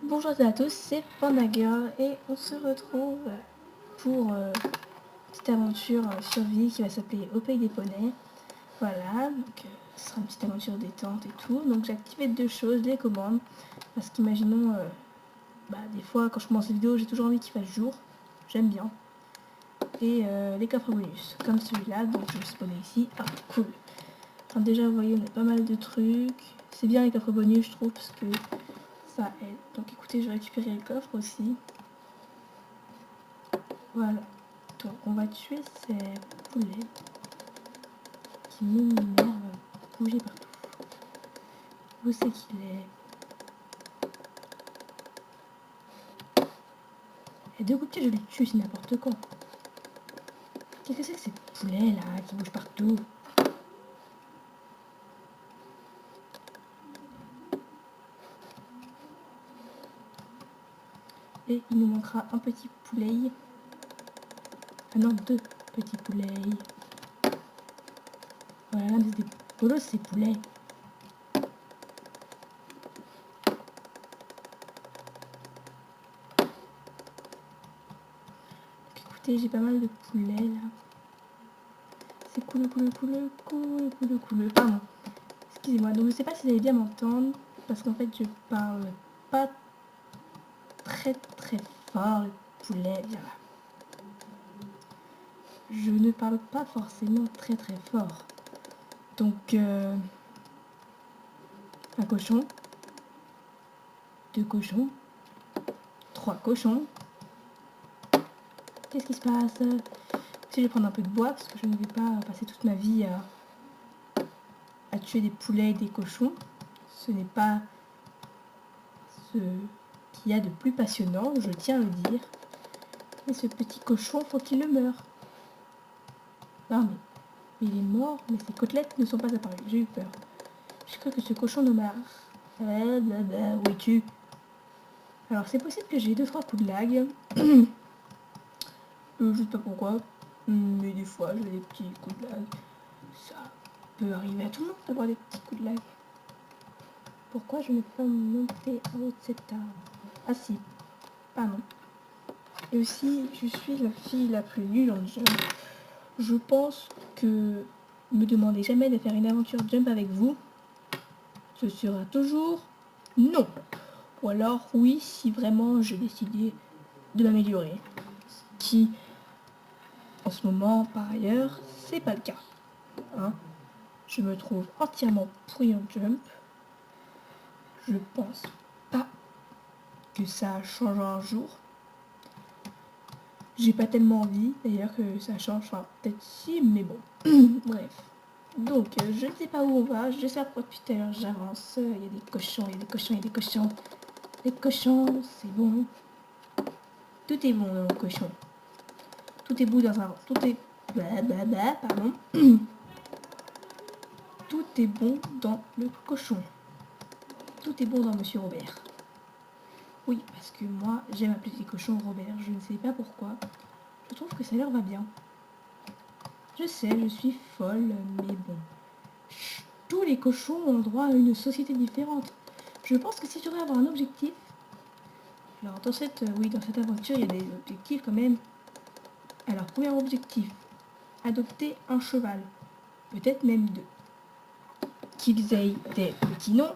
Bonjour à tous, c'est Pandaga et on se retrouve pour une petite aventure survie qui va s'appeler Au Pays des Poneys. Voilà, donc ce sera une petite aventure détente et tout. Donc j'ai activé deux choses, les commandes, parce qu'imaginons, des fois quand je commence une vidéo, j'ai toujours envie qu'il fasse jour, j'aime bien. Et les coffres bonus, comme celui-là, donc je vais spawner ici. Ah, cool. Enfin, déjà, vous voyez, on a pas mal de trucs. C'est bien les coffres bonus, je trouve, parce que ça aide. Donc écoutez, je vais récupérer le coffre aussi. Voilà. Donc on va tuer ces poulets qui m'énervent à bouger partout. Où c'est qu'il est? Et deux coups de pied, je les tue, c'est n'importe quoi. Qu'est-ce que c'est que ces poulets là qui bougent partout? Et il nous manquera un petit poulet. Ah non, deux petits poulets. Voilà, mais c'est des bolos ces poulets. Écoutez, j'ai pas mal de poulets là. C'est cool. Pardon. Excusez-moi, donc je sais pas si vous allez bien m'entendre, parce qu'en fait je parle pas très fort, le poulet, viens là. Je ne parle pas forcément très fort. Donc un cochon, deux cochons, trois cochons. Qu'est-ce qui se passe? Si je vais prendre un peu de bois, parce que je ne vais pas passer toute ma vie à tuer des poulets et des cochons. Ce n'est pas ce qu'il y a de plus passionnant, je tiens à le dire. Mais ce petit cochon, faut qu'il le meure. Non mais il est mort, mais ses côtelettes ne sont pas apparues. J'ai eu peur. Je crois que ce cochon ne m'a... Où es-tu? Alors c'est possible que j'ai 2-3 coups de lag. Je sais pas pourquoi. Mais des fois j'ai des petits coups de lag. Ça peut arriver à tout le monde d'avoir des petits coups de lag. Pourquoi je ne peux pas monter en haut de cet arbre? Ah si, pardon. Et aussi, je suis la fille la plus nulle en jump. Je pense que me demandez jamais de faire une aventure jump avec vous. Ce sera toujours non. Ou alors oui, si vraiment j'ai décidé de m'améliorer. Qui, en ce moment, par ailleurs, c'est pas le cas. Hein, je me trouve entièrement pourri en jump. Je pense pas que ça changera un jour. J'ai pas tellement envie d'ailleurs que ça change, enfin peut-être si, mais bon. Bref. Donc je ne sais pas où on va, je sais pas pourquoi depuis tout à l'heure j'avance. Il y a des cochons, il y a des cochons, il y a des cochons. Les cochons, c'est bon. Tout est bon dans le cochon. Tout est beau dans un... Tout est... pardon. Tout est bon dans le cochon. Tout est bon dans Monsieur Robert. Oui, parce que moi, j'aime appeler les cochons Robert. Je ne sais pas pourquoi. Je trouve que ça leur va bien. Je sais, je suis folle, mais bon. Chut, tous les cochons ont droit à une société différente. Je pense que si je devrais avoir un objectif... Alors, dans cette aventure, il y a des objectifs quand même. Alors, premier objectif, adopter un cheval. Peut-être même deux. Qu'ils aient des petits noms,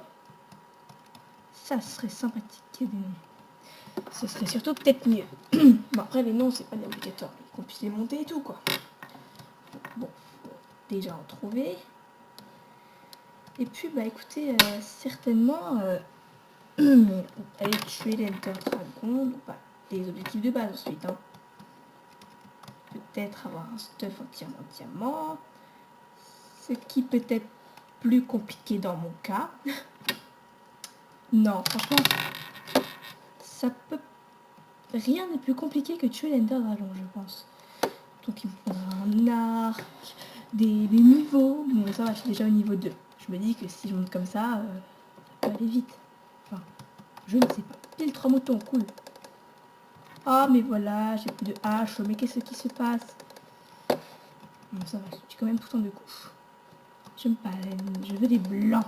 ça serait sympathique, des noms. Ce serait surtout peut-être mieux. Bon, après, les noms, c'est pas obligatoire. Qu'on puisse les monter et tout, quoi. Bon, déjà en trouver. Et puis, bah écoutez, certainement, aller tuer l'Elder Dragon, bah, des objectifs de base ensuite. Hein. Peut-être avoir un stuff entièrement diamant. Ce qui peut être plus compliqué dans mon cas. Non, franchement, ça peut... Rien n'est plus compliqué que tuer l'Ender Dragon, je pense. Donc il me faudra un arc, des niveaux. Bon, ça va, je suis déjà au niveau 2. Je me dis que si je monte comme ça peut aller vite. Enfin, je ne sais pas. Pile 3 moutons, cool. Ah, mais voilà, j'ai plus de hache. Mais qu'est-ce qui se passe? Bon, ça va, je suis quand même tout le temps de couche. J'aime pas, je veux des blancs.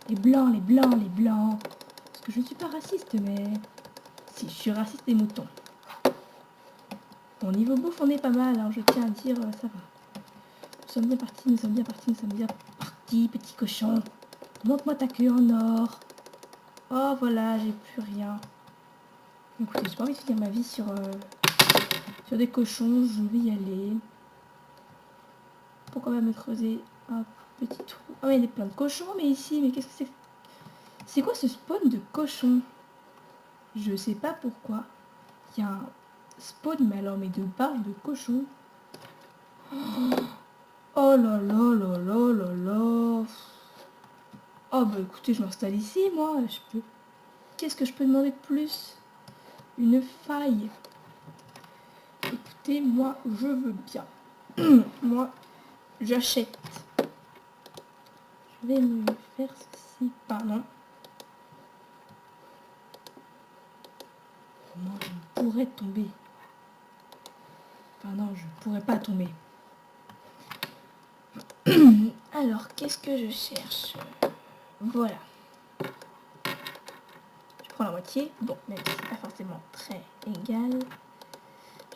Les blancs. que je ne suis pas raciste, mais... Si, je suis raciste des moutons. Bon, niveau bouffe, on est pas mal, hein, je tiens à dire, ça va. Nous sommes bien partis, nous sommes bien partis, nous sommes bien partis, petit cochon. Montre-moi ta queue en or. Oh, voilà, j'ai plus rien. Écoutez, j'ai pas envie de finir ma vie sur des cochons, je vais y aller. Pourquoi on va me creuser un petit trou? Ah ouais, il y a plein de cochons, mais ici, mais qu'est-ce que c'est? C'est quoi ce spawn de cochons? Je sais pas pourquoi. Il y a un spawn, mais alors, mais de barge de cochons. Oh là là là là là là. Oh bah écoutez, je m'installe ici, moi. Je peux... Qu'est-ce que je peux demander de plus? Une faille. Écoutez, moi, je veux bien. Moi, j'achète. Je vais me faire ceci. Pardon. Moi, je pourrais tomber. Enfin non, je pourrais pas tomber. Alors, qu'est-ce que je cherche? Voilà. Je prends la moitié. Bon, même si c'est pas forcément très égal.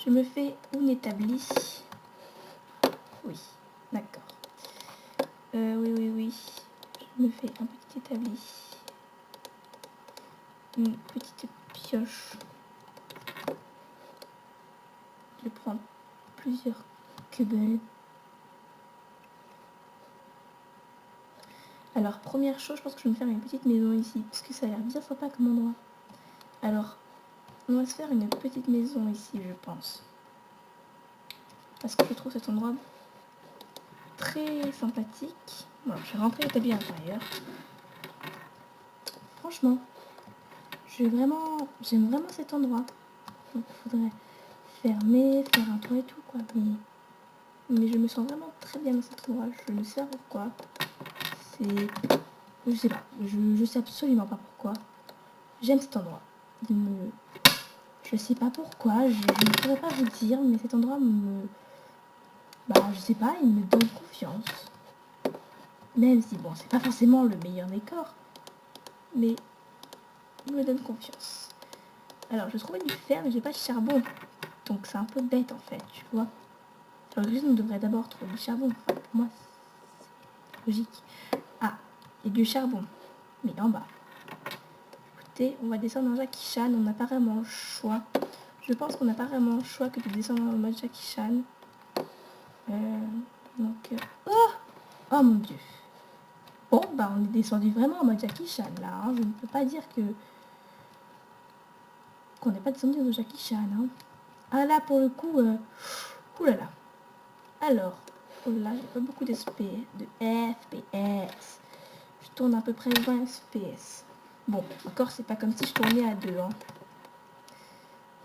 Je me fais une établie. Oui, d'accord. Oui. Je me fais un petit établi. Une petite pioche. Je vais prendre plusieurs cubes. Alors, première chose, je pense que je vais me faire une petite maison ici, parce que ça a l'air bien sympa comme endroit. Alors, on va se faire une petite maison ici, je pense. Parce que je trouve cet endroit très sympathique. Bon, je vais rentrer l'établi à l'intérieur. Franchement, j'aime vraiment cet endroit. Donc, il faudrait fermer, faire un toit et tout, quoi. Mais je me sens vraiment très bien dans cet endroit. Je ne sais pas pourquoi. C'est... Je sais pas. Je sais absolument pas pourquoi. J'aime cet endroit. Je sais pas pourquoi. Je ne pourrais pas vous dire, mais cet endroit me... Bah, je sais pas, il me donne confiance. Même si, bon, c'est pas forcément le meilleur décor. Mais il me donne confiance. Alors, je trouvais du fer, mais j'ai pas de charbon. Donc, c'est un peu bête, en fait, tu vois. Alors, juste, on devrait d'abord trouver du charbon. Enfin, pour moi, c'est logique. Ah, il y a du charbon. Mais en bas. Écoutez, on va descendre en Jackie Chan. On n'a pas vraiment le choix. Je pense qu'on n'a pas vraiment le choix que de descendre en mode Jackie Chan. Oh, oh mon dieu. Bon, bah on est descendu vraiment en mode Jackie Chan là. Hein. Je ne peux pas dire que qu'on n'est pas descendu en Jackie Chan. Hein. Ah là, pour le coup, oulala. Alors, oh là, j'ai pas beaucoup de FPS. Je tourne à peu près 20 FPS. Bon, encore, c'est pas comme si je tournais à 2. Hein.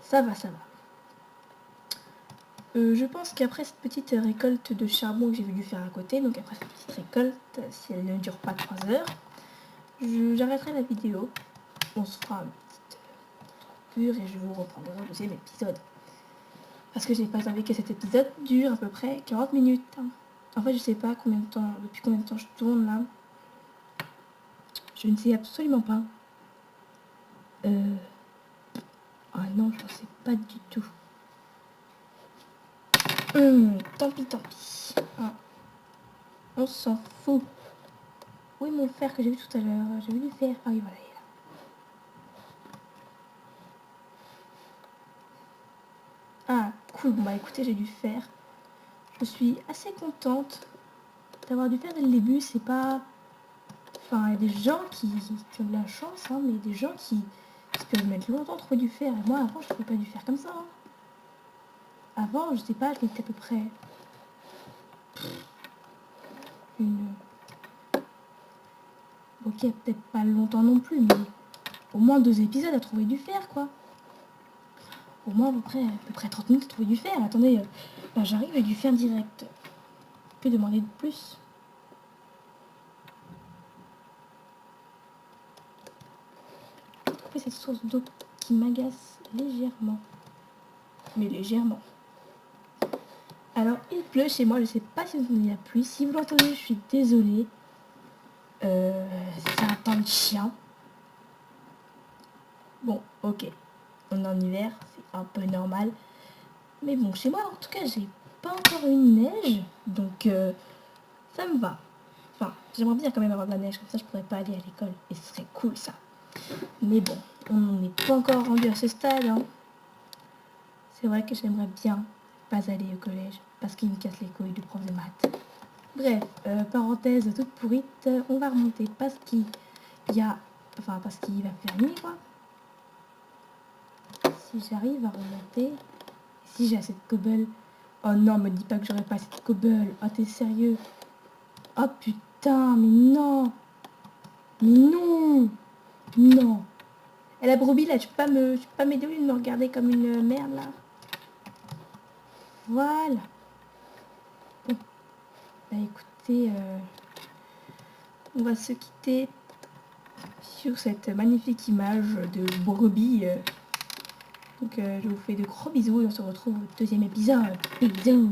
Ça va, ça va. Je pense qu'après cette petite récolte de charbon que j'ai voulu faire à côté, donc après cette petite récolte, si elle ne dure pas 3 heures, j'arrêterai la vidéo. On se fera une petite coupure et je vous reprendrai au deuxième épisode. Parce que j'ai pas envie que cet épisode dure à peu près 40 minutes. Hein. En fait, je sais pas combien de temps, depuis combien de temps je tourne là. Je ne sais absolument pas. Ah non, je ne sais pas du tout. Tant pis. Ah. On s'en fout. Où est mon fer que j'ai vu tout à l'heure? J'ai vu le fer. Ah oui, voilà, il est là. Ah, cool. Bon, bah écoutez, j'ai dû fer. Je suis assez contente d'avoir dû faire dès le début. C'est pas... Enfin, il y a des gens qui ont de la chance, hein, mais des gens qui peuvent mettre longtemps à trouver du fer. Et moi, avant, je ne trouvais pas du fer comme ça. Hein. Avant, je sais pas, je mettais à peu près une... Ok, peut-être pas longtemps non plus, mais au moins 2 épisodes à trouver du fer, quoi. Au moins à peu près 30 minutes à trouver du fer. Attendez, là, j'arrive avec du fer direct. Que demander de plus? J'ai cette source d'eau qui m'agace légèrement. Mais légèrement. Alors, il pleut chez moi. Je sais pas si vous entendez la pluie. Si vous l'entendez, je suis désolée. C'est un temps de chien. Bon, ok, on est en hiver, c'est un peu normal. Mais bon, chez moi, en tout cas, j'ai pas encore une neige, donc ça me va. Enfin, j'aimerais bien quand même avoir de la neige, comme ça je pourrais pas aller à l'école, et ce serait cool ça. Mais bon, on n'est pas encore rendu à ce stade, hein. C'est vrai que j'aimerais bien pas aller au collège, parce qu'il me casse les couilles de prof de maths. Bref, parenthèse toute pourrite, on va remonter parce qu'il y a... Enfin, parce qu'il va faire nuit, quoi. Si j'arrive à remonter... Si j'ai assez de cobble... Oh non, me dis pas que j'aurais pas assez de cobble. Oh, t'es sérieux? Oh putain, mais non! Mais non! Non! Et la brebis, là, tu peux pas m'aider au lieu de me regarder comme une merde, là? Voilà. Bon. Bah écoutez, on va se quitter sur cette magnifique image de brebis. Donc je vous fais de gros bisous et on se retrouve au deuxième épisode. Bisous!